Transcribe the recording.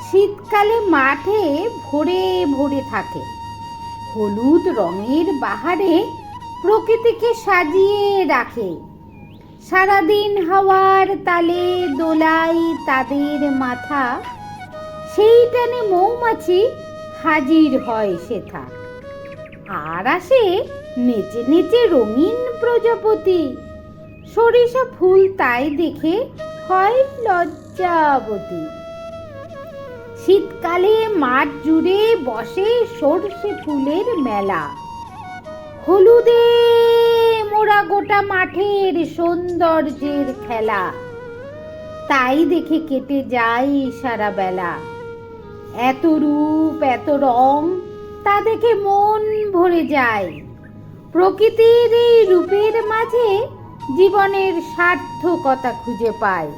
শীতকালে মাঠে ভরে ভরে থাকে। হলুদ রঙের বাহারে প্রকৃতিকে সাজিয়ে রাখে। সারাদিন হাওয়ার তালে দোলায় তাদের মাথা, সেই টানে মৌমাছি হাজির হয় সেথা। আর আসে নেচে নেচে রঙিন প্রজাপতি, সরিষা ফুল তাই দেখে হয় লজ্জাবতী। শীতকালে মাঠ জুড়ে বসে সর্ষে ফুলের মেলা, হলুদে মোড়া গোটা মাঠের সৌন্দর্যের খেলা। তাই দেখে কেটে যায় সারা বেলা। এত রূপ এত রং তা দেখে মন ভরে যায়। প্রকৃতির এই রূপের মাঝে জীবনের সার্থকতা খুঁজে পায়।